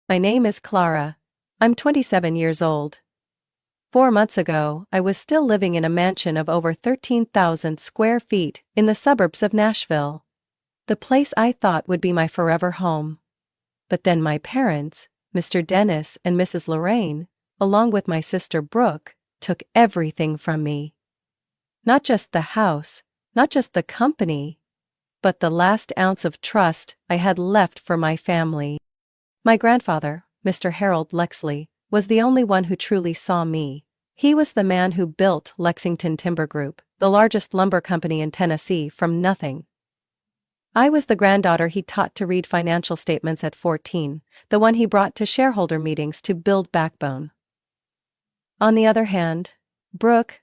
My name is Clara. I'm 27 years old. 4 months ago, I was still living in a mansion of over 13,000 square feet in the suburbs of Nashville. The place I thought would be my forever home. But then my parents, Mr. Dennis and Mrs. Lorraine, along with my sister Brooke, took everything from me. Not just the house, not just the company, but the last ounce of trust I had left for my family. My grandfather, Mr. Harold Lexley, was the only one who truly saw me. He was the man who built Lexington Timber Group, the largest lumber company in Tennessee, from nothing. I was the granddaughter he taught to read financial statements at 14, the one he brought to shareholder meetings to build backbone. On the other hand, Brooke,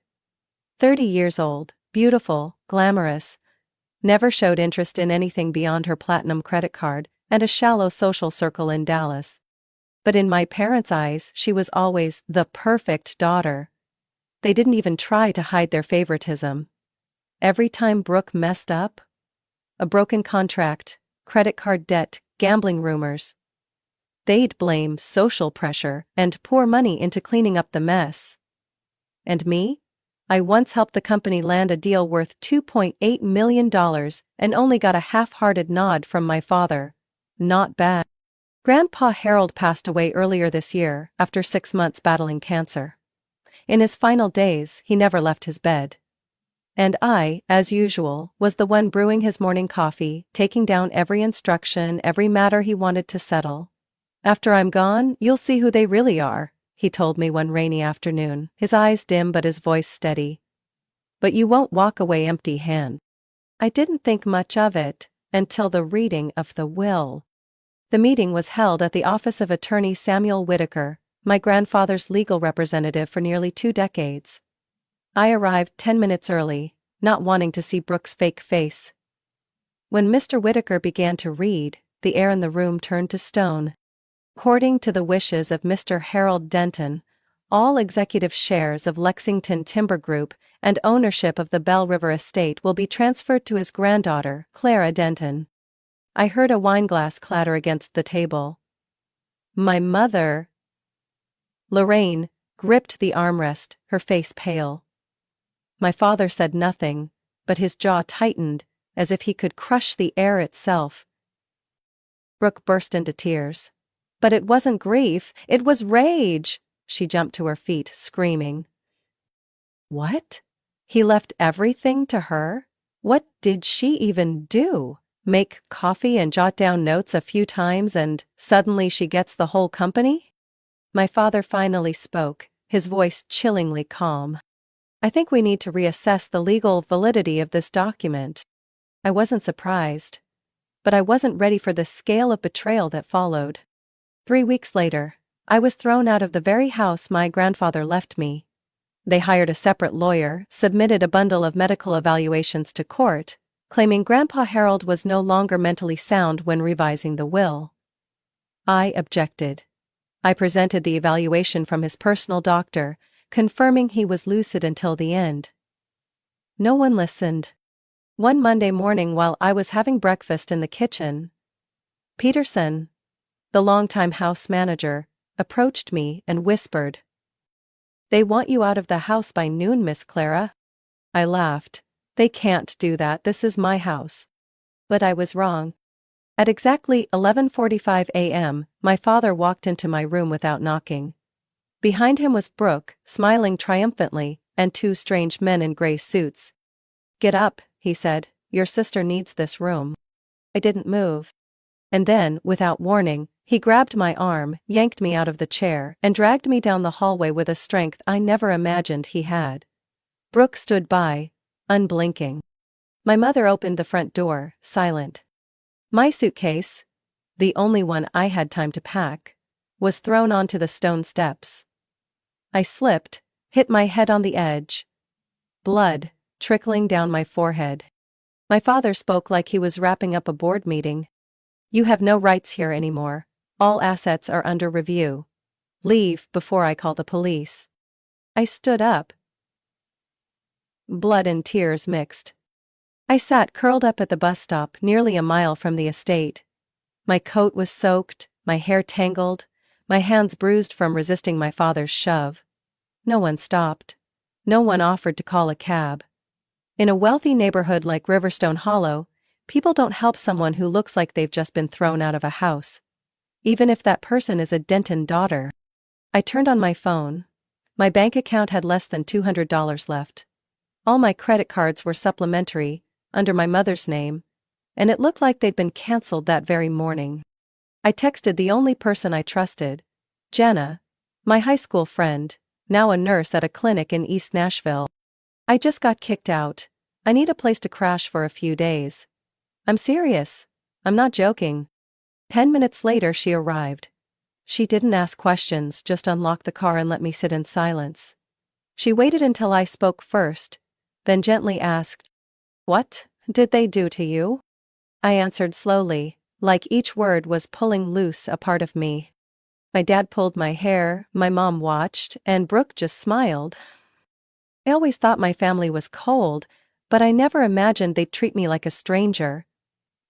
30 years old, beautiful, glamorous, never showed interest in anything beyond her platinum credit card and a shallow social circle in Dallas. But in my parents' eyes, she was always the perfect daughter. They didn't even try to hide their favoritism. Every time Brooke messed up, a broken contract, credit card debt, gambling rumors, they'd blame social pressure and pour money into cleaning up the mess. And me? I once helped the company land a deal worth $2.8 million and only got a half-hearted nod from my father. Not bad. Grandpa Harold passed away earlier this year after 6 months battling cancer. In his final days, he never left his bed. And I, as usual, was the one brewing his morning coffee, taking down every instruction, every matter he wanted to settle. "After I'm gone, you'll see who they really are," he told me one rainy afternoon, his eyes dim but his voice steady. "But you won't walk away empty-handed." I didn't think much of it until the reading of the will. The meeting was held at the office of attorney Samuel Whitaker, my grandfather's legal representative for nearly 2 decades. I arrived 10 minutes early, not wanting to see Brooke's fake face. When Mr. Whitaker began to read, the air in the room turned to stone. According to the wishes of Mr. Harold Denton, all executive shares of Lexington Timber Group and ownership of the Bell River estate will be transferred to his granddaughter, Clara Denton. I heard a wineglass clatter against the table. My mother, Lorraine, gripped the armrest, her face pale. My father said nothing, but his jaw tightened, as if he could crush the air itself. Brooke burst into tears. But it wasn't grief, it was rage! She jumped to her feet, screaming. What? He left everything to her? What did she even do? Make coffee and jot down notes a few times and suddenly she gets the whole company? My father finally spoke, his voice chillingly calm. "I think we need to reassess the legal validity of this document." I wasn't surprised. But I wasn't ready for the scale of betrayal that followed. 3 weeks later, I was thrown out of the very house my grandfather left me. They hired a separate lawyer, submitted a bundle of medical evaluations to court, claiming Grandpa Harold was no longer mentally sound when revising the will. I objected. I presented the evaluation from his personal doctor, confirming he was lucid until the end. No one listened. One Monday morning while I was having breakfast in the kitchen, Peterson, the longtime house manager, approached me and whispered, "They want you out of the house by noon, Miss Clara." I laughed. "They can't do that, this is my house." But I was wrong. At exactly 11:45 a.m., my father walked into my room without knocking. Behind him was Brooke, smiling triumphantly, and 2 strange men in gray suits. "Get up," he said, "your sister needs this room." I didn't move. And then, without warning, he grabbed my arm, yanked me out of the chair, and dragged me down the hallway with a strength I never imagined he had. Brooke stood by, unblinking. My mother opened the front door, silent. My suitcase, the only one I had time to pack, was thrown onto the stone steps. I slipped, hit my head on the edge. Blood, trickling down my forehead. My father spoke like he was wrapping up a board meeting. "You have no rights here anymore. All assets are under review. Leave before I call the police." I stood up. Blood and tears mixed. I sat curled up at the bus stop nearly a mile from the estate. My coat was soaked, my hair tangled, my hands bruised from resisting my father's shove. No one stopped. No one offered to call a cab. In a wealthy neighborhood like Riverstone Hollow, people don't help someone who looks like they've just been thrown out of a house, even if that person is a Denton daughter. I turned on my phone. My bank account had less than $200 left. All my credit cards were supplementary, under my mother's name, and it looked like they'd been canceled that very morning. I texted the only person I trusted, Jenna, my high school friend, now a nurse at a clinic in East Nashville. I just got kicked out. I need a place to crash for a few days. I'm serious. I'm not joking. 10 minutes later she arrived. She didn't ask questions, just unlocked the car and let me sit in silence. She waited until I spoke first, then gently asked, "What did they do to you?" I answered slowly, like each word was pulling loose a part of me. My dad pulled my hair, my mom watched, and Brooke just smiled. I always thought my family was cold, but I never imagined they'd treat me like a stranger.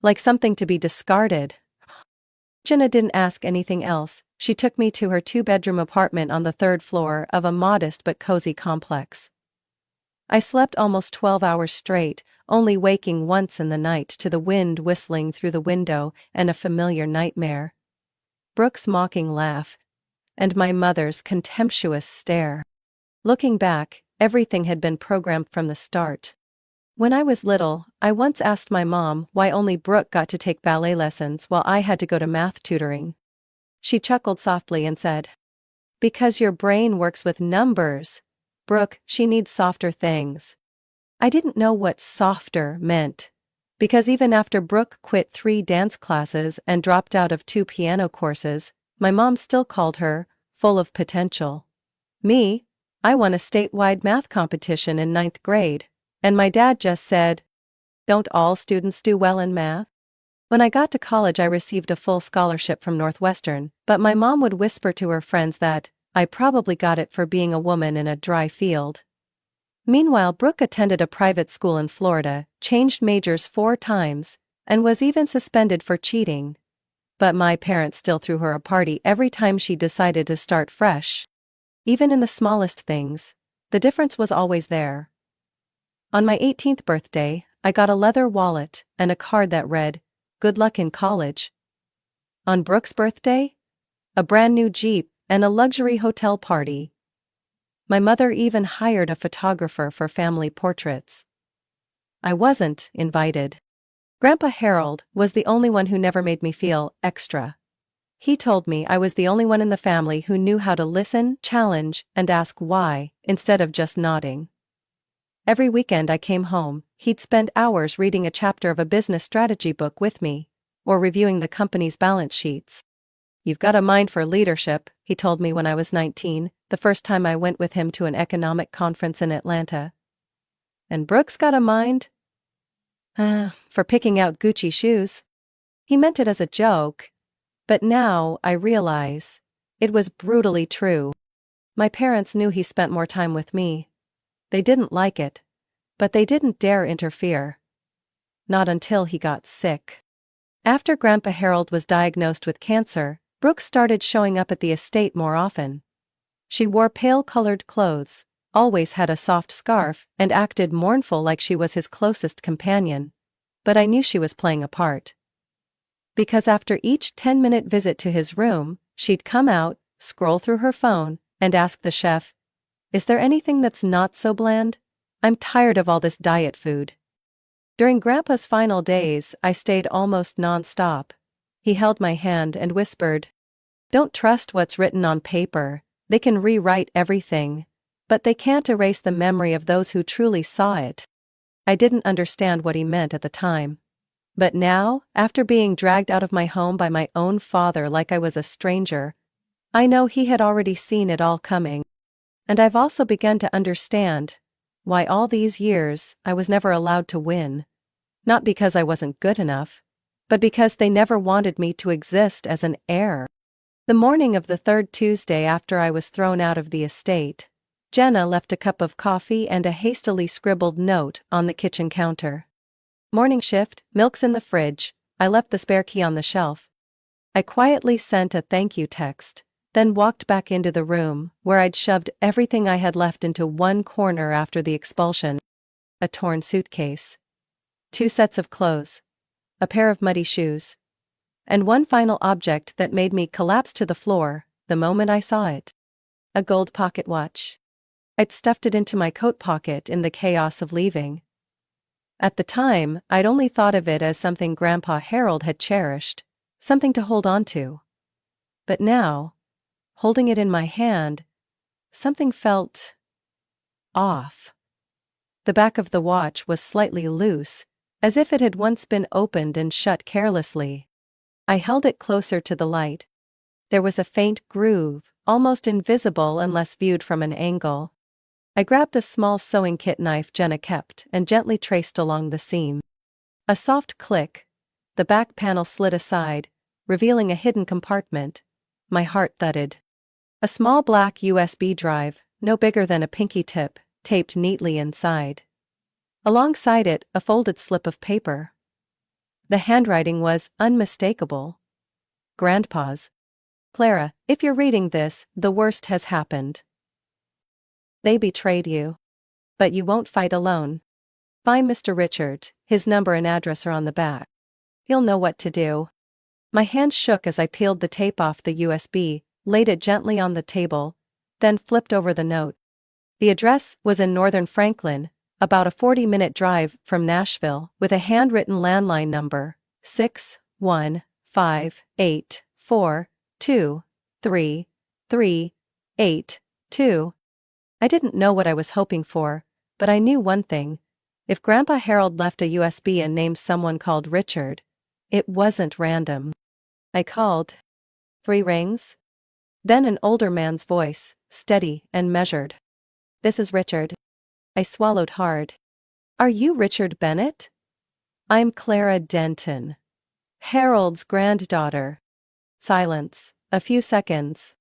Like something to be discarded. Jenna didn't ask anything else. She took me to her 2-bedroom apartment on the 3rd floor of a modest but cozy complex. I slept almost 12 hours straight, only waking once in the night to the wind whistling through the window and a familiar nightmare. Brooke's mocking laugh. And my mother's contemptuous stare. Looking back, everything had been programmed from the start. When I was little, I once asked my mom why only Brooke got to take ballet lessons while I had to go to math tutoring. She chuckled softly and said, "Because your brain works with numbers. Brooke, she needs softer things." I didn't know what softer meant. Because even after Brooke quit 3 dance classes and dropped out of 2 piano courses, my mom still called her full of potential. Me, I won a statewide math competition in 9th grade. And my dad just said, "Don't all students do well in math?" When I got to college I received a full scholarship from Northwestern, but my mom would whisper to her friends that I probably got it for being a woman in a dry field. Meanwhile, Brooke attended a private school in Florida, changed majors 4 times, and was even suspended for cheating. But my parents still threw her a party every time she decided to start fresh. Even in the smallest things, the difference was always there. On my 18th birthday, I got a leather wallet and a card that read, "Good luck in college." On Brooke's birthday, a brand new Jeep and a luxury hotel party. My mother even hired a photographer for family portraits. I wasn't invited. Grandpa Harold was the only one who never made me feel extra. He told me I was the only one in the family who knew how to listen, challenge, and ask why, instead of just nodding. Every weekend I came home, he'd spend hours reading a chapter of a business strategy book with me, or reviewing the company's balance sheets. "You've got a mind for leadership," he told me when I was 19, the first time I went with him to an economic conference in Atlanta. "And Brooke's got a mind?" For picking out Gucci shoes. He meant it as a joke. But now I realize, it was brutally true. My parents knew he spent more time with me. They didn't like it, but they didn't dare interfere. Not until he got sick. After Grandpa Harold was diagnosed with cancer, Brooke started showing up at the estate more often. She wore pale-colored clothes, always had a soft scarf, and acted mournful like she was his closest companion. But I knew she was playing a part. Because after each 10-minute visit to his room, she'd come out, scroll through her phone, and ask the chef, "Is there anything that's not so bland? I'm tired of all this diet food." During Grandpa's final days, I stayed almost non-stop. He held my hand and whispered, "Don't trust what's written on paper. They can rewrite everything, but they can't erase the memory of those who truly saw it." I didn't understand what he meant at the time. But now, after being dragged out of my home by my own father like I was a stranger, I know he had already seen it all coming. And I've also begun to understand why all these years I was never allowed to win. Not because I wasn't good enough, but because they never wanted me to exist as an heir. The morning of the 3rd Tuesday after I was thrown out of the estate, Jenna left a cup of coffee and a hastily scribbled note on the kitchen counter. "Morning shift, milk's in the fridge, I left the spare key on the shelf." I quietly sent a thank you text, then walked back into the room, where I'd shoved everything I had left into one corner after the expulsion. A torn suitcase, 2 sets of clothes, a pair of muddy shoes, and one final object that made me collapse to the floor the moment I saw it. A gold pocket watch. I'd stuffed it into my coat pocket in the chaos of leaving. At the time, I'd only thought of it as something Grandpa Harold had cherished, something to hold on to. But now, holding it in my hand, something felt off. The back of the watch was slightly loose, as if it had once been opened and shut carelessly. I held it closer to the light. There was a faint groove, almost invisible unless viewed from an angle. I grabbed a small sewing kit knife Jenna kept and gently traced along the seam. A soft click. The back panel slid aside, revealing a hidden compartment. My heart thudded. A small black USB drive, no bigger than a pinky tip, taped neatly inside. Alongside it, a folded slip of paper. The handwriting was unmistakable. Grandpa's. Clara, if you're reading this, the worst has happened. They betrayed you. But you won't fight alone. Find Mr. Richard, his number and address are on the back. He'll know what to do. My hands shook as I peeled the tape off the USB, laid it gently on the table, then flipped over the note. The address was in northern Franklin, about a 40-minute drive from Nashville, with a handwritten landline number, 61584233382. I didn't know what I was hoping for, but I knew one thing. If Grandpa Harold left a USB and named someone called Richard, it wasn't random. I called. 3 rings. Then an older man's voice, steady and measured. This is Richard. I swallowed hard. Are you Richard Bennett? I'm Clara Denton, Harold's granddaughter. Silence, a few seconds.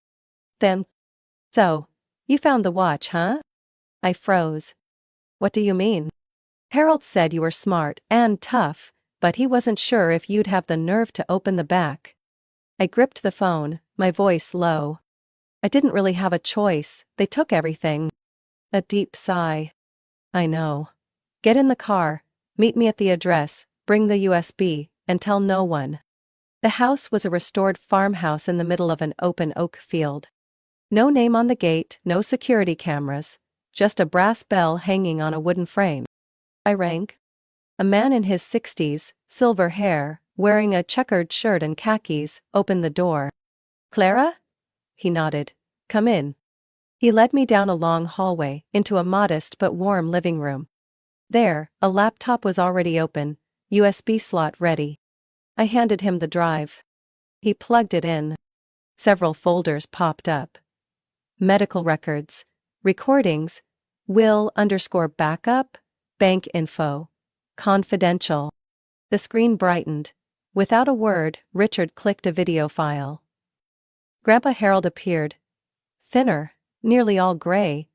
Then, so, you found the watch, huh? I froze. What do you mean? Harold said you were smart and tough, but he wasn't sure if you'd have the nerve to open the back. I gripped the phone, my voice low. I didn't really have a choice, they took everything. A deep sigh. I know. Get in the car, meet me at the address, bring the USB, and tell no one. The house was a restored farmhouse in the middle of an open oak field. No name on the gate, no security cameras, just a brass bell hanging on a wooden frame. I rang. A man in his 60s, silver hair, wearing a checkered shirt and khakis, opened the door. Clara? He nodded. Come in. He led me down a long hallway, into a modest but warm living room. There, a laptop was already open, USB slot ready. I handed him the drive. He plugged it in. Several folders popped up. Medical records, recordings, will_backup, bank info, confidential. The screen brightened. Without a word, Richard clicked a video file. Grandpa Harold appeared. Thinner, nearly all gray,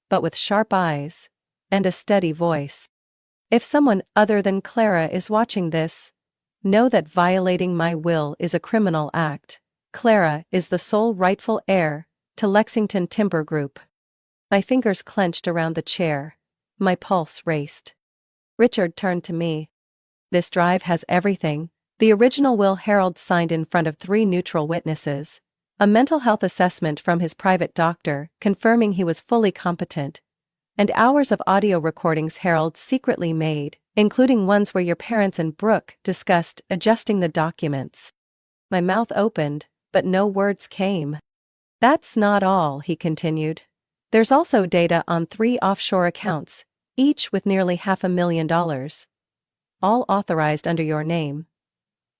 but with sharp eyes, and a steady voice. If someone other than Clara is watching this, know that violating my will is a criminal act. Clara is the sole rightful heir to Lexington Timber Group. My fingers clenched around the chair. My pulse raced. Richard turned to me. This drive has everything. The original will Harold signed in front of 3 neutral witnesses. A mental health assessment from his private doctor confirming he was fully competent. And hours of audio recordings Harold secretly made, including ones where your parents and Brooke discussed adjusting the documents. My mouth opened, but no words came. That's not all, he continued. There's also data on 3 offshore accounts, each with nearly $500,000. All authorized under your name.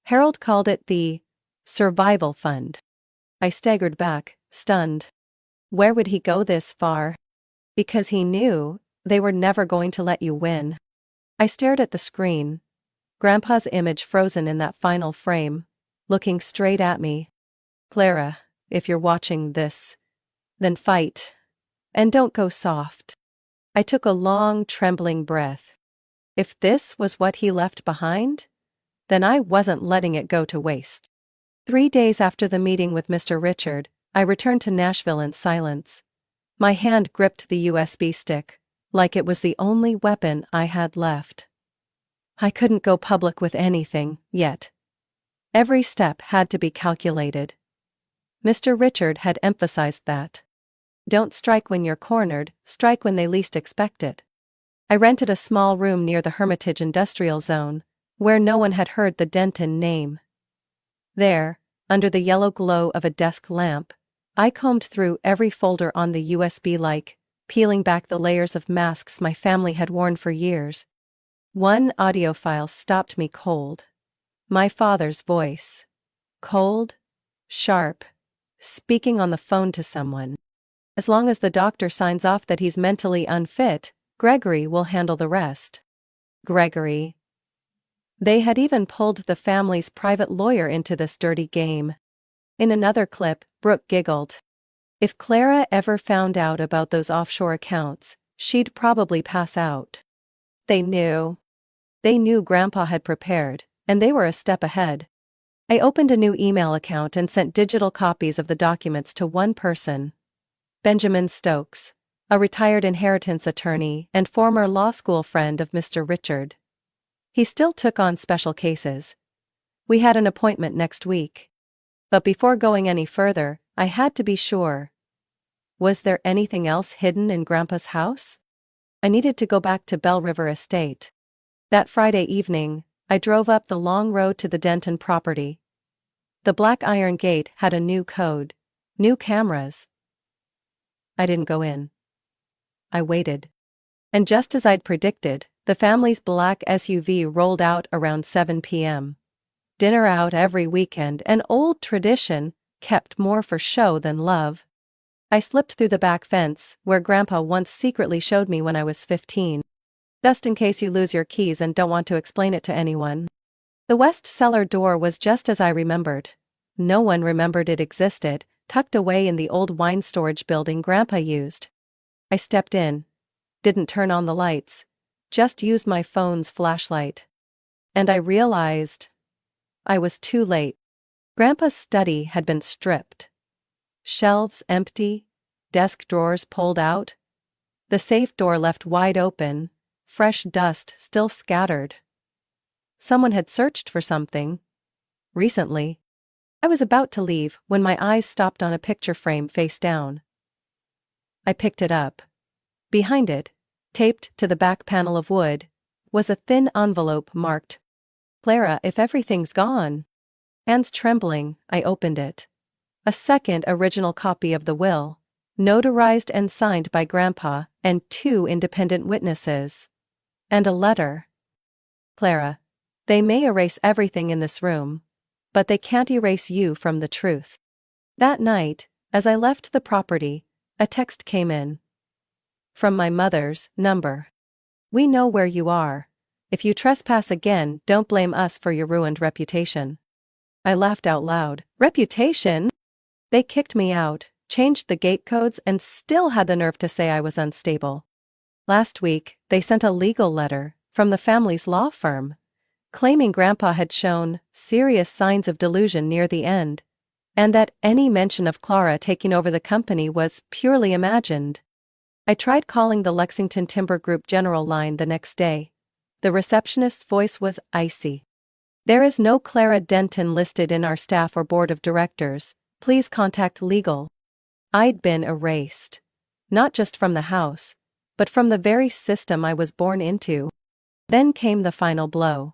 Harold called it the Survival Fund. I staggered back, stunned. Where would he go this far? Because he knew they were never going to let you win. I stared at the screen. Grandpa's image frozen in that final frame, looking straight at me. Clara, if you're watching this, then fight. And don't go soft. I took a long, trembling breath. If this was what he left behind, then I wasn't letting it go to waste. 3 days after the meeting with Mr. Richard, I returned to Nashville in silence. My hand gripped the USB stick, like it was the only weapon I had left. I couldn't go public with anything, yet. Every step had to be calculated. Mr. Richard had emphasized that. Don't strike when you're cornered, strike when they least expect it. I rented a small room near the Hermitage Industrial Zone, where no one had heard the Denton name. There, under the yellow glow of a desk lamp, I combed through every folder on the USB, peeling back the layers of masks my family had worn for years. One audio file stopped me cold. My father's voice. Cold, sharp, speaking on the phone to someone. As long as the doctor signs off that he's mentally unfit, Gregory will handle the rest. Gregory. They had even pulled the family's private lawyer into this dirty game. In another clip, Brooke giggled. If Clara ever found out about those offshore accounts, she'd probably pass out. They knew. They knew Grandpa had prepared, and they were a step ahead. I opened a new email account and sent digital copies of the documents to one person. Benjamin Stokes, a retired inheritance attorney and former law school friend of Mr. Richard. He still took on special cases. We had an appointment next week. But before going any further, I had to be sure. Was there anything else hidden in Grandpa's house? I needed to go back to Bell River Estate. That Friday evening, I drove up the long road to the Denton property. The black iron gate had a new code, new cameras. I didn't go in. I waited. And just as I'd predicted, the family's black SUV rolled out around 7 p.m. Dinner out every weekend, an old tradition, kept more for show than love. I slipped through the back fence, where Grandpa once secretly showed me when I was 15. Just in case you lose your keys and don't want to explain it to anyone. The west cellar door was just as I remembered. No one remembered it existed, tucked away in the old wine storage building Grandpa used. I stepped in. Didn't turn on the lights. Just used my phone's flashlight. And I realized I was too late. Grandpa's study had been stripped. Shelves empty, desk drawers pulled out. The safe door left wide open, fresh dust still scattered. Someone had searched for something. Recently. I was about to leave when my eyes stopped on a picture frame face down. I picked it up. Behind it, taped to the back panel of wood, was a thin envelope marked, "Clara, if everything's gone." Hands trembling, I opened it. A second original copy of the will, notarized and signed by Grandpa and 2 independent witnesses. And a letter. "Clara, they may erase everything in this room, but they can't erase you from the truth." That night, as I left the property, a text came in. From my mother's number. "We know where you are. If you trespass again, don't blame us for your ruined reputation." I laughed out loud. Reputation? They kicked me out, changed the gate codes, and still had the nerve to say I was unstable. Last week, they sent a legal letter from the family's law firm, claiming Grandpa had shown serious signs of delusion near the end, and that any mention of Clara taking over the company was purely imagined. I tried calling the Lexington Timber Group general line the next day. The receptionist's voice was icy. "There is no Clara Denton listed in our staff or board of directors. Please contact legal." I'd been erased. Not just from the house, but from the very system I was born into. Then came the final blow.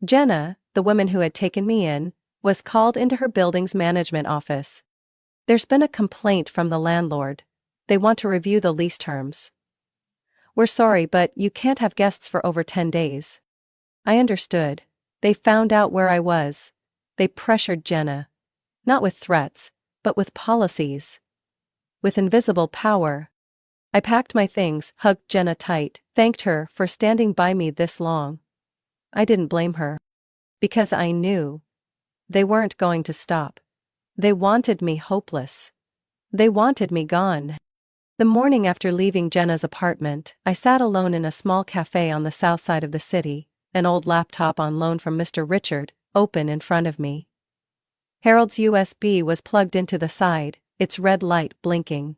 Jenna, the woman who had taken me in, was called into her building's management office. "There's been a complaint from the landlord. They want to review the lease terms. We're sorry, but you can't have guests for over 10 days. I understood. They found out where I was. They pressured Jenna. Not with threats, but with policies. With invisible power. I packed my things, hugged Jenna tight, thanked her for standing by me this long. I didn't blame her. Because I knew. They weren't going to stop. They wanted me hopeless. They wanted me gone. The morning after leaving Jenna's apartment, I sat alone in a small cafe on the south side of the city, an old laptop on loan from Mr. Richard, open in front of me. Harold's USB was plugged into the side, its red light blinking.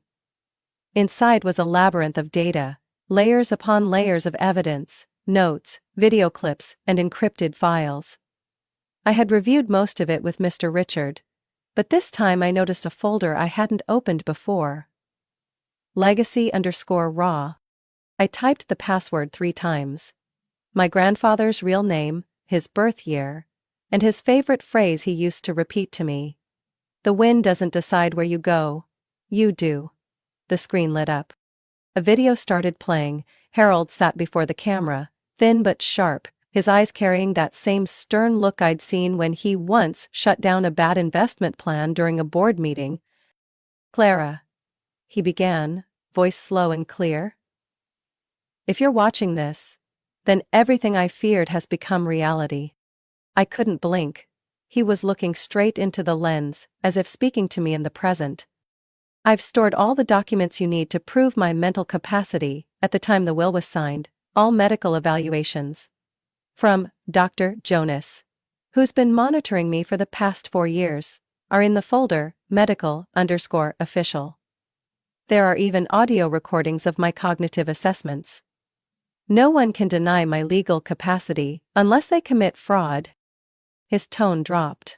Inside was a labyrinth of data, layers upon layers of evidence, notes, video clips, and encrypted files. I had reviewed most of it with Mr. Richard, but this time I noticed a folder I hadn't opened before. Legacy_raw. I typed the password 3 times. My grandfather's real name, his birth year, and his favorite phrase he used to repeat to me. The wind doesn't decide where you go. You do. The screen lit up. A video started playing. Harold sat before the camera, thin but sharp, his eyes carrying that same stern look I'd seen when he once shut down a bad investment plan during a board meeting. "Clara," he began, voice slow and clear. "If you're watching this, then everything I feared has become reality." I couldn't blink. He was looking straight into the lens, as if speaking to me in the present. "I've stored all the documents you need to prove my mental capacity. At the time the will was signed, all medical evaluations from Dr. Jonas, who's been monitoring me for the past 4 years, are in the folder, medical_official. There are even audio recordings of my cognitive assessments. No one can deny my legal capacity, unless they commit fraud." His tone dropped.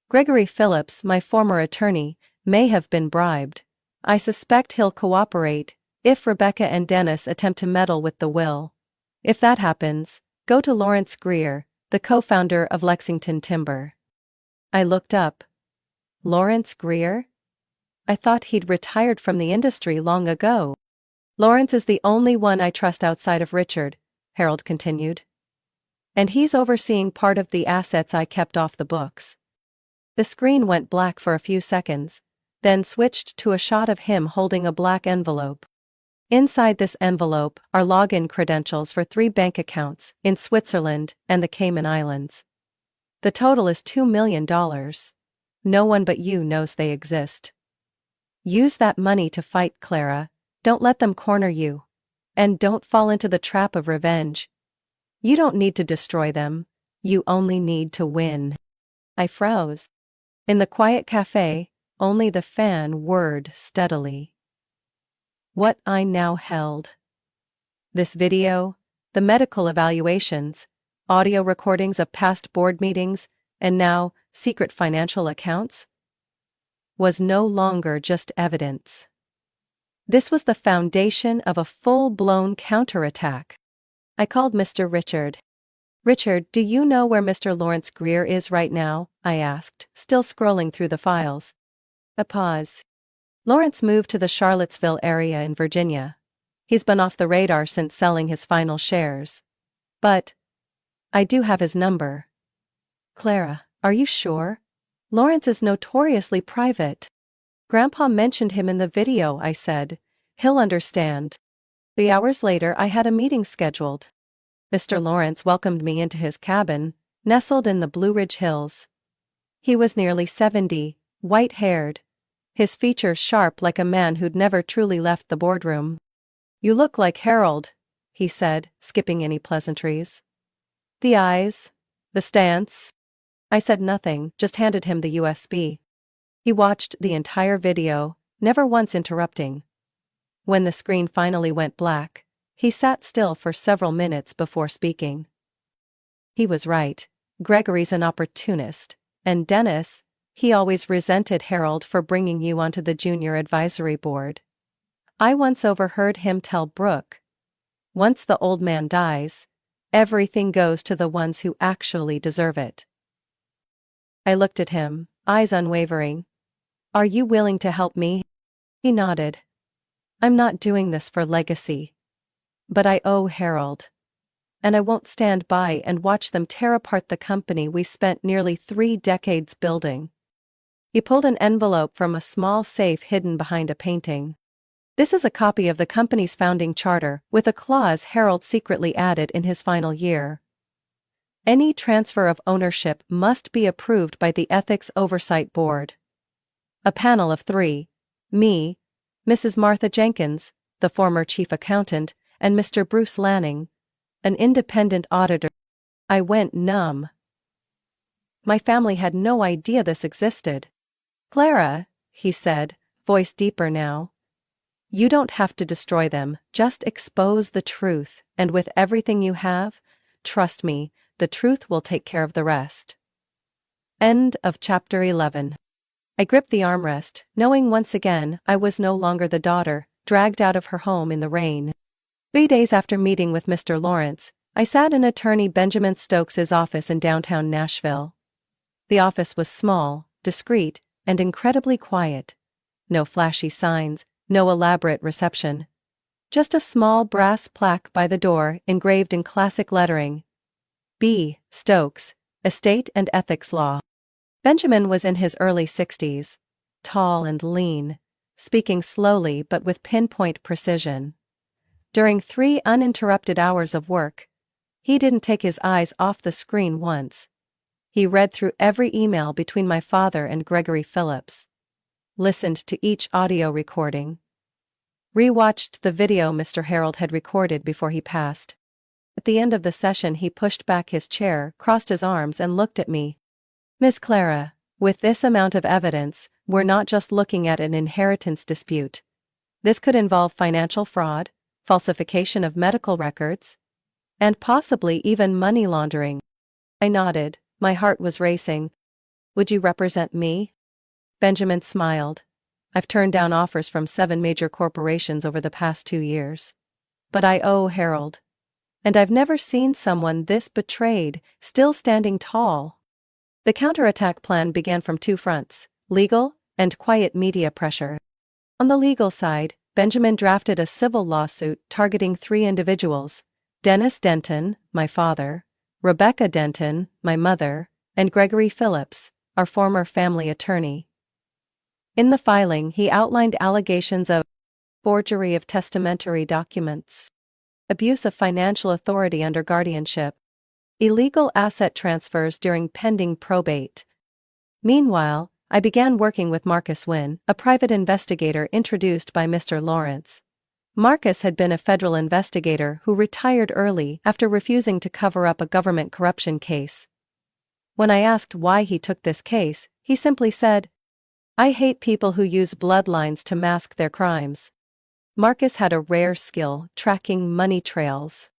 "Gregory Phillips, my former attorney, may have been bribed. I suspect he'll cooperate if Rebecca and Dennis attempt to meddle with the will. If that happens, go to Lawrence Greer, the co-founder of Lexington Timber." I looked up. Lawrence Greer? I thought he'd retired from the industry long ago. "Lawrence is the only one I trust outside of Richard," Harold continued. "And he's overseeing part of the assets I kept off the books." The screen went black for a few seconds, then switched to a shot of him holding a black envelope. Inside this envelope are login credentials for 3 bank accounts in Switzerland and the Cayman Islands. The total is $2 million. No one but you knows they exist. Use that money to fight, Clara. Don't let them corner you. And don't fall into the trap of revenge. You don't need to destroy them. You only need to win." I froze. In the quiet cafe, only the fan whirred steadily. What I now held. This video, the medical evaluations, audio recordings of past board meetings, and now, secret financial accounts, was no longer just evidence. This was the foundation of a full-blown counterattack. I called Mr. Richard. "Richard, do you know where Mr. Lawrence Greer is right now?" I asked, still scrolling through the files. A pause. "Lawrence moved to the Charlottesville area in Virginia. He's been off the radar since selling his final shares. But I do have his number." "Clara, are you sure? Lawrence is notoriously private." "Grandpa mentioned him in the video," I said. "He'll understand." 3 hours later I had a meeting scheduled. Mr. Lawrence welcomed me into his cabin, nestled in the Blue Ridge Hills. He was nearly 70, white-haired, his features sharp like a man who'd never truly left the boardroom. "You look like Harold," he said, skipping any pleasantries. "The eyes, the stance." I said nothing, just handed him the USB. He watched the entire video, never once interrupting. When the screen finally went black, he sat still for several minutes before speaking. He was right. Gregory's an opportunist, and Dennis, he always resented Harold for bringing you onto the junior advisory board. I once overheard him tell Brooke, "Once the old man dies, everything goes to the ones who actually deserve it." I looked at him, eyes unwavering. "Are you willing to help me?" He nodded. "I'm not doing this for legacy. But I owe Harold. And I won't stand by and watch them tear apart the company we spent nearly 3 decades building." He pulled an envelope from a small safe hidden behind a painting. "This is a copy of the company's founding charter, with a clause Harold secretly added in his final year. Any transfer of ownership must be approved by the Ethics Oversight Board. A panel of 3, me, Mrs. Martha Jenkins, the former chief accountant, and Mr. Bruce Lanning, an independent auditor." I went numb. My family had no idea this existed. "Clara," he said, voice deeper now. You don't have to destroy them, just expose the truth, and with everything you have, trust me, the truth will take care of the rest. End of chapter 11. I gripped the armrest, knowing once again I was no longer the daughter, dragged out of her home in the rain. 3 days after meeting with Mr. Lawrence, I sat in attorney Benjamin Stokes's office in downtown Nashville. The office was small, discreet, and incredibly quiet. No flashy signs, no elaborate reception. Just a small brass plaque by the door engraved in classic lettering. B. Stokes, Estate and Ethics Law. Benjamin was in his early 60s, tall and lean, speaking slowly but with pinpoint precision. During 3 uninterrupted hours of work, he didn't take his eyes off the screen once. He read through every email between my father and Gregory Phillips, listened to each audio recording, rewatched the video Mr. Harold had recorded before he passed. At the end of the session he pushed back his chair, crossed his arms and looked at me. Miss Clara, with this amount of evidence, we're not just looking at an inheritance dispute. This could involve financial fraud, falsification of medical records, and possibly even money laundering. I nodded, my heart was racing. Would you represent me? Benjamin smiled. I've turned down offers from 7 major corporations over the past 2 years. But I owe Harold. And I've never seen someone this betrayed, still standing tall. The counterattack plan began from 2 fronts, legal and quiet media pressure. On the legal side, Benjamin drafted a civil lawsuit targeting 3 individuals: Dennis Denton, my father, Rebecca Denton, my mother, and Gregory Phillips, our former family attorney. In the filing, he outlined allegations of forgery of testamentary documents, abuse of financial authority under guardianship, illegal asset transfers during pending probate. Meanwhile, I began working with Marcus Wynn, a private investigator introduced by Mr. Lawrence. Marcus had been a federal investigator who retired early after refusing to cover up a government corruption case. When I asked why he took this case, he simply said, "I hate people who use bloodlines to mask their crimes." Marcus had a rare skill tracking money trails.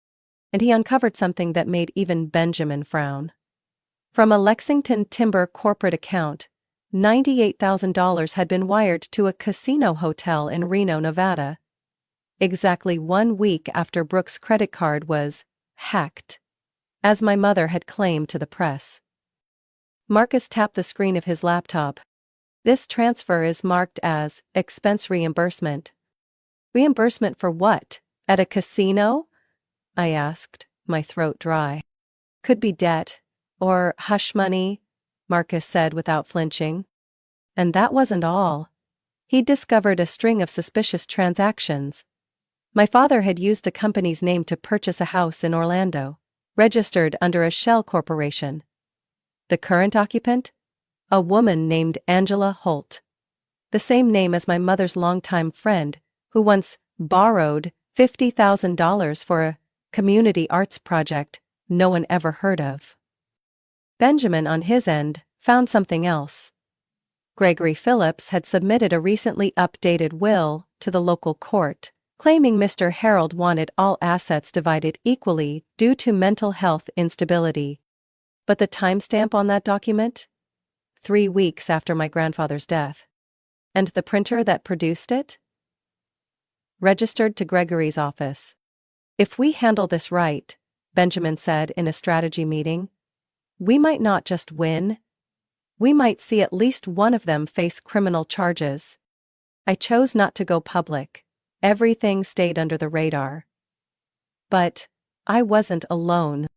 And he uncovered something that made even Benjamin frown. From a Lexington Timber corporate account, $98,000 had been wired to a casino hotel in Reno, Nevada. Exactly 1 week after Brooks' credit card was hacked, as my mother had claimed to the press. Marcus tapped the screen of his laptop. This transfer is marked as expense reimbursement. Reimbursement for what? At a casino? I asked, my throat dry. Could be debt, or hush money, Marcus said without flinching. And that wasn't all. He'd discovered a string of suspicious transactions. My father had used a company's name to purchase a house in Orlando, registered under a shell corporation. The current occupant? A woman named Angela Holt. The same name as my mother's longtime friend, who once borrowed $50,000 for a community arts project no one ever heard of. Benjamin, on his end, found something else. Gregory Phillips had submitted a recently updated will to the local court, claiming Mr. Harold wanted all assets divided equally due to mental health instability. But the timestamp on that document? 3 weeks after my grandfather's death. And the printer that produced it? Registered to Gregory's office. If we handle this right, Benjamin said in a strategy meeting, we might not just win. We might see at least one of them face criminal charges. I chose not to go public. Everything stayed under the radar. But I wasn't alone.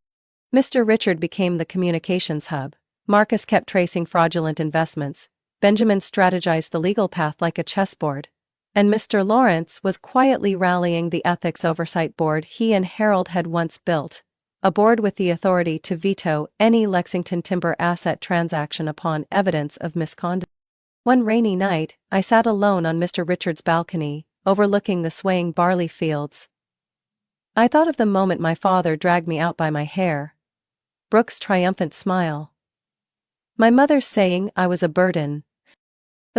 Mr. Richard became the communications hub. Marcus kept tracing fraudulent investments. Benjamin strategized the legal path like a chessboard. And Mr. Lawrence was quietly rallying the ethics oversight board he and Harold had once built, a board with the authority to veto any Lexington Timber asset transaction upon evidence of misconduct. One rainy night, I sat alone on Mr. Richard's balcony, overlooking the swaying barley fields. I thought of the moment my father dragged me out by my hair. Brooks' triumphant smile. My mother saying I was a burden.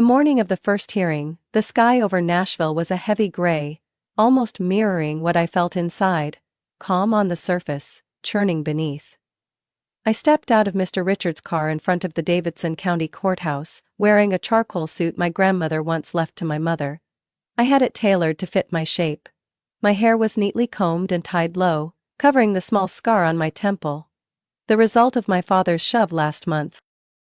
The morning of the first hearing, the sky over Nashville was a heavy gray, almost mirroring what I felt inside, calm on the surface, churning beneath. I stepped out of Mr. Richards' car in front of the Davidson County Courthouse, wearing a charcoal suit my grandmother once left to my mother. I had it tailored to fit my shape. My hair was neatly combed and tied low, covering the small scar on my temple. The result of my father's shove last month.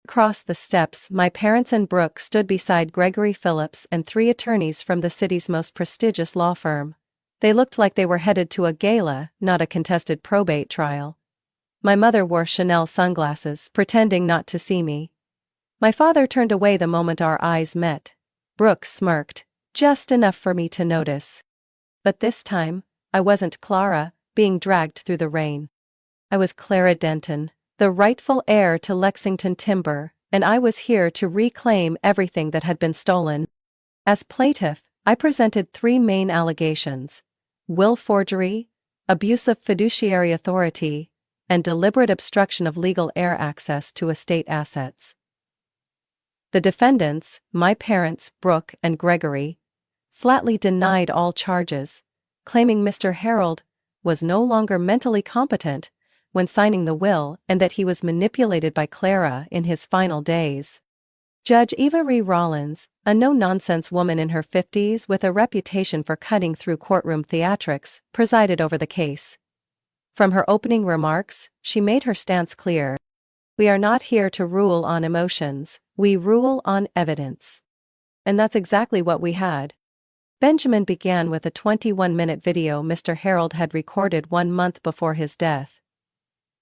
Across the steps, my parents and Brooke stood beside Gregory Phillips and 3 attorneys from the city's most prestigious law firm. They looked like they were headed to a gala, not a contested probate trial. My mother wore Chanel sunglasses, pretending not to see me. My father turned away the moment our eyes met. Brooke smirked, just enough for me to notice. But this time, I wasn't Clara, being dragged through the rain. I was Clara Denton, the rightful heir to Lexington Timber, and I was here to reclaim everything that had been stolen. As plaintiff, I presented 3 main allegations: will forgery, abuse of fiduciary authority, and deliberate obstruction of legal heir access to estate assets. The defendants, my parents, Brooke and Gregory, flatly denied all charges, claiming Mr. Harold was no longer mentally competent when signing the will and that he was manipulated by Clara in his final days. Judge Eva Ree Rollins, a no-nonsense woman in her 50s with a reputation for cutting through courtroom theatrics, presided over the case. From her opening remarks, she made her stance clear. We are not here to rule on emotions, we rule on evidence. And that's exactly what we had. Benjamin began with a 21-minute video Mr. Harold had recorded 1 month before his death.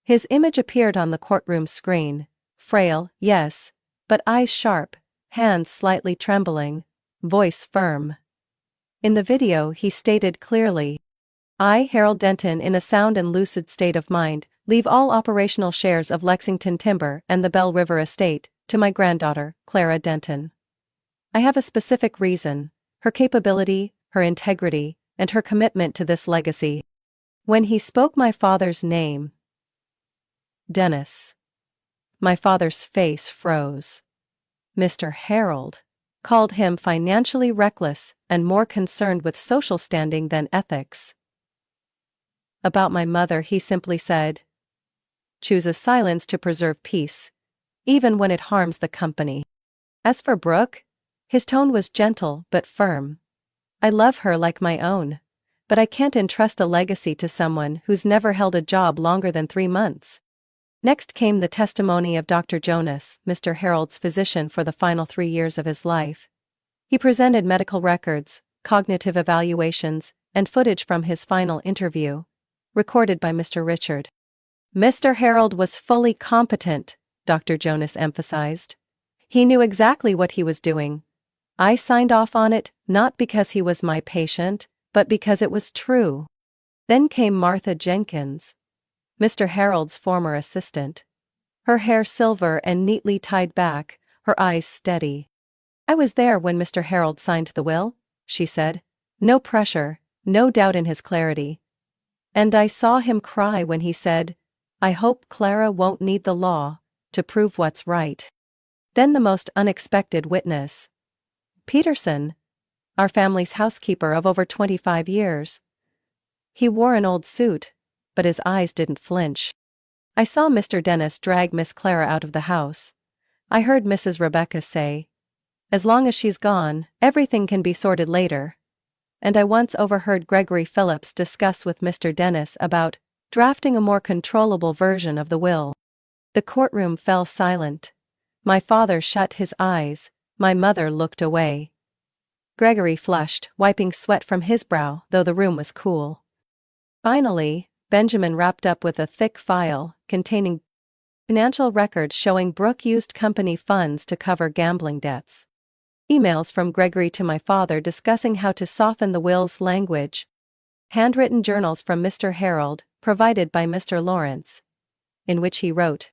His image appeared on the courtroom screen, frail, yes, but eyes sharp, hands slightly trembling, voice firm. In the video he stated clearly, I, Harold Denton, in a sound and lucid state of mind, leave all operational shares of Lexington Timber and the Bell River Estate to my granddaughter, Clara Denton. I have a specific reason: her capability, her integrity, and her commitment to this legacy. When he spoke my father's name, Dennis, my father's face froze. Mr. Harold called him financially reckless and more concerned with social standing than ethics. About my mother he simply said, chooses silence to preserve peace, even when it harms the company. As for Brooke, his tone was gentle but firm. I love her like my own, but I can't entrust a legacy to someone who's never held a job longer than 3 months. Next came the testimony of Dr. Jonas, Mr. Harold's physician for the final 3 years of his life. He presented medical records, cognitive evaluations, and footage from his final interview, recorded by Mr. Richard. Mr. Harold was fully competent, Dr. Jonas emphasized. He knew exactly what he was doing. I signed off on it, not because he was my patient, but because it was true. Then came Martha Jenkins, Mr. Harold's former assistant. Her hair silver and neatly tied back, her eyes steady. I was there when Mr. Harold signed the will, she said. No pressure, no doubt in his clarity. And I saw him cry when he said, I hope Clara won't need the law to prove what's right. Then the most unexpected witness. Peterson, our family's housekeeper of over 25 years. He wore an old suit, but his eyes didn't flinch. I saw Mr. Dennis drag Miss Clara out of the house. I heard Mrs. Rebecca say, as long as she's gone, everything can be sorted later. And I once overheard Gregory Phillips discuss with Mr. Dennis about drafting a more controllable version of the will. The courtroom fell silent. My father shut his eyes, my mother looked away. Gregory flushed, wiping sweat from his brow, though the room was cool. Finally, Benjamin wrapped up with a thick file containing financial records showing Brooke used company funds to cover gambling debts. Emails from Gregory to my father discussing how to soften the will's language. Handwritten journals from Mr. Harold, provided by Mr. Lawrence, in which he wrote,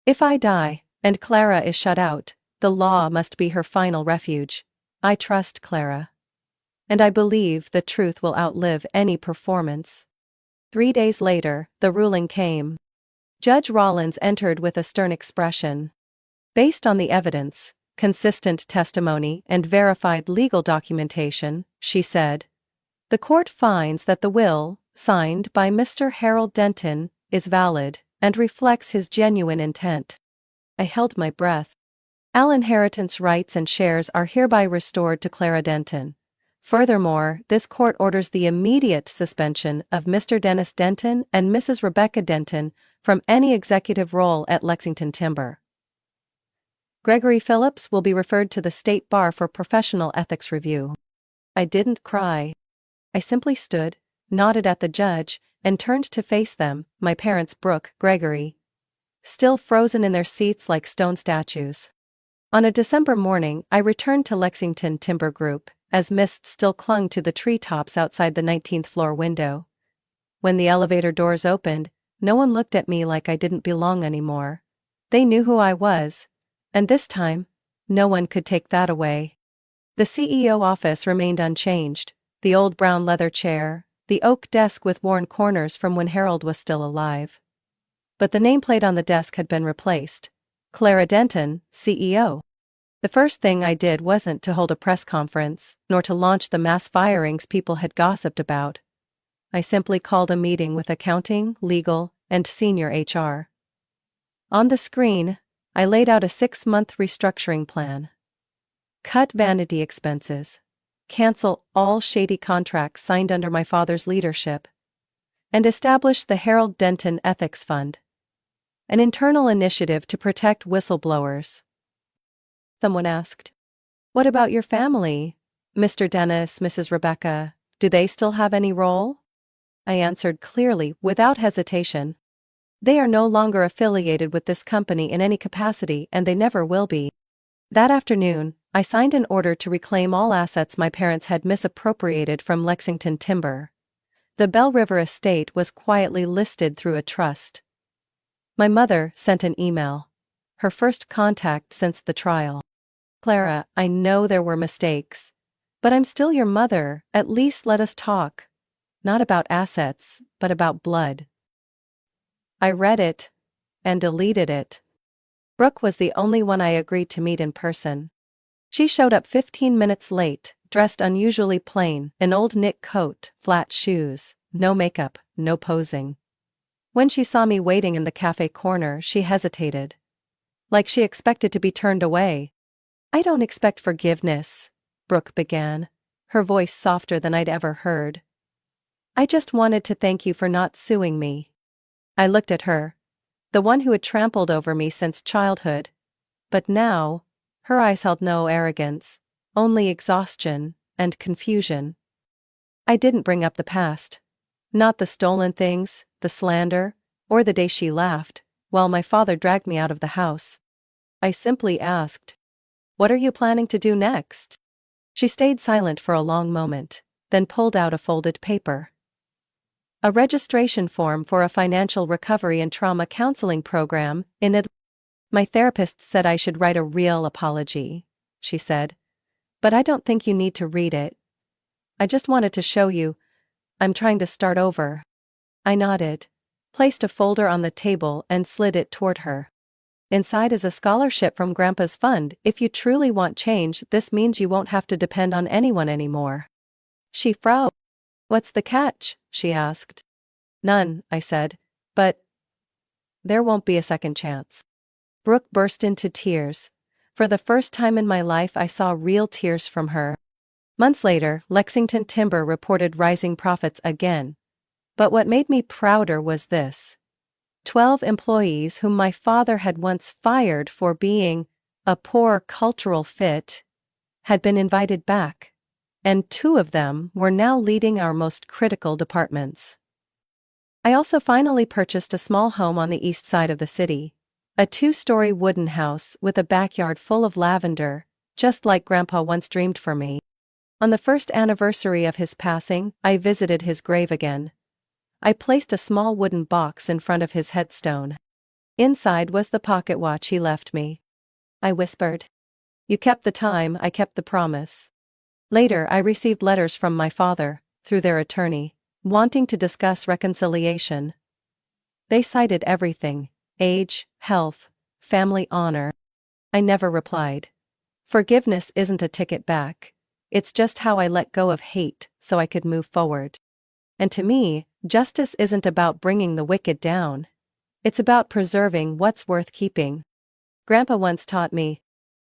if I die, and Clara is shut out, the law must be her final refuge. I trust Clara. And I believe the truth will outlive any performance. 3 days later, the ruling came. Judge Rollins entered with a stern expression. Based on the evidence, consistent testimony and verified legal documentation, she said. The court finds that the will, signed by Mr. Harold Denton, is valid and reflects his genuine intent. I held my breath. All inheritance rights and shares are hereby restored to Clara Denton. Furthermore, this court orders the immediate suspension of Mr. Dennis Denton and Mrs. Rebecca Denton from any executive role at Lexington Timber. Gregory Phillips will be referred to the State Bar for professional ethics review. I didn't cry. I simply stood, nodded at the judge, and turned to face them, my parents Brooke, Gregory, still frozen in their seats like stone statues. On a December morning, I returned to Lexington Timber Group, as mist still clung to the treetops outside the 19th floor window. When the elevator doors opened, no one looked at me like I didn't belong anymore. They knew who I was, and this time, no one could take that away. The CEO office remained unchanged, the old brown leather chair, the oak desk with worn corners from when Harold was still alive. But the nameplate on the desk had been replaced. Clara Denton, CEO. The first thing I did wasn't to hold a press conference, nor to launch the mass firings people had gossiped about. I simply called a meeting with accounting, legal, and senior HR. On the screen, I laid out a 6-month restructuring plan. Cut vanity expenses. Cancel all shady contracts signed under my father's leadership. And establish the Harold Denton Ethics Fund. An internal initiative to protect whistleblowers. Someone asked, "What about your family? Mr. Dennis, Mrs. Rebecca, do they still have any role?" I answered clearly, without hesitation. They are no longer affiliated with this company in any capacity and they never will be. That afternoon, I signed an order to reclaim all assets my parents had misappropriated from Lexington Timber. The Bell River estate was quietly listed through a trust. My mother sent an email. Her first contact since the trial. "Clara, I know there were mistakes. But I'm still your mother, at least let us talk. Not about assets, but about blood." I read it. And deleted it. Brooke was the only one I agreed to meet in person. She showed up 15 minutes late, dressed unusually plain, an old knit coat, flat shoes, no makeup, no posing. When she saw me waiting in the cafe corner, she hesitated. Like she expected to be turned away. "I don't expect forgiveness," Brooke began, her voice softer than I'd ever heard. "I just wanted to thank you for not suing me." I looked at her, the one who had trampled over me since childhood. But now, her eyes held no arrogance, only exhaustion and confusion. I didn't bring up the past. Not the stolen things, the slander, or the day she laughed, while my father dragged me out of the house. I simply asked, "What are you planning to do next?" She stayed silent for a long moment, then pulled out a folded paper. "A registration form for a financial recovery and trauma counseling program in Atlanta. My therapist said I should write a real apology," she said. "But I don't think you need to read it. I just wanted to show you, I'm trying to start over." I nodded, placed a folder on the table and slid it toward her. "Inside is a scholarship from Grandpa's fund. If you truly want change, this means you won't have to depend on anyone anymore." She frowned. "What's the catch?" she asked. "None," I said. "But there won't be a second chance." Brooke burst into tears. For the first time in my life I saw real tears from her. Months later, Lexington Timber reported rising profits again. But what made me prouder was this. 12 employees whom my father had once fired for being a poor cultural fit had been invited back, and 2 of them were now leading our most critical departments. I also finally purchased a small home on the east side of the city. A 2-story wooden house with a backyard full of lavender, just like Grandpa once dreamed for me. On the first anniversary of his passing, I visited his grave again. I placed a small wooden box in front of his headstone. Inside was the pocket watch he left me. I whispered, "You kept the time, I kept the promise." Later I received letters from my father, through their attorney, wanting to discuss reconciliation. They cited everything: age, health, family honor. I never replied. Forgiveness isn't a ticket back. It's just how I let go of hate so I could move forward. And to me, justice isn't about bringing the wicked down. It's about preserving what's worth keeping. Grandpa once taught me,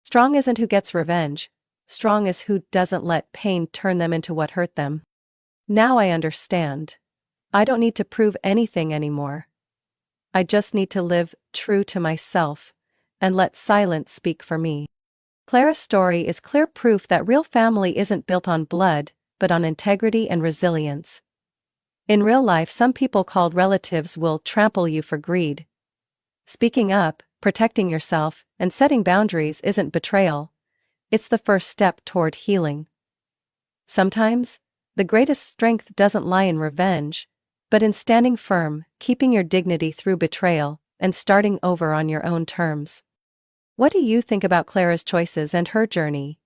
strong isn't who gets revenge, strong is who doesn't let pain turn them into what hurt them. Now I understand. I don't need to prove anything anymore. I just need to live true to myself and let silence speak for me. Clara's story is clear proof that real family isn't built on blood, but on integrity and resilience. In real life, some people called relatives will trample you for greed. Speaking up, protecting yourself, and setting boundaries isn't betrayal. It's the first step toward healing. Sometimes, the greatest strength doesn't lie in revenge, but in standing firm, keeping your dignity through betrayal, and starting over on your own terms. What do you think about Clara's choices and her journey?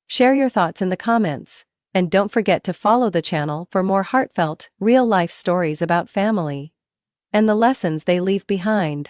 Share your thoughts in the comments, and don't forget to follow the channel for more heartfelt, real-life stories about family and the lessons they leave behind.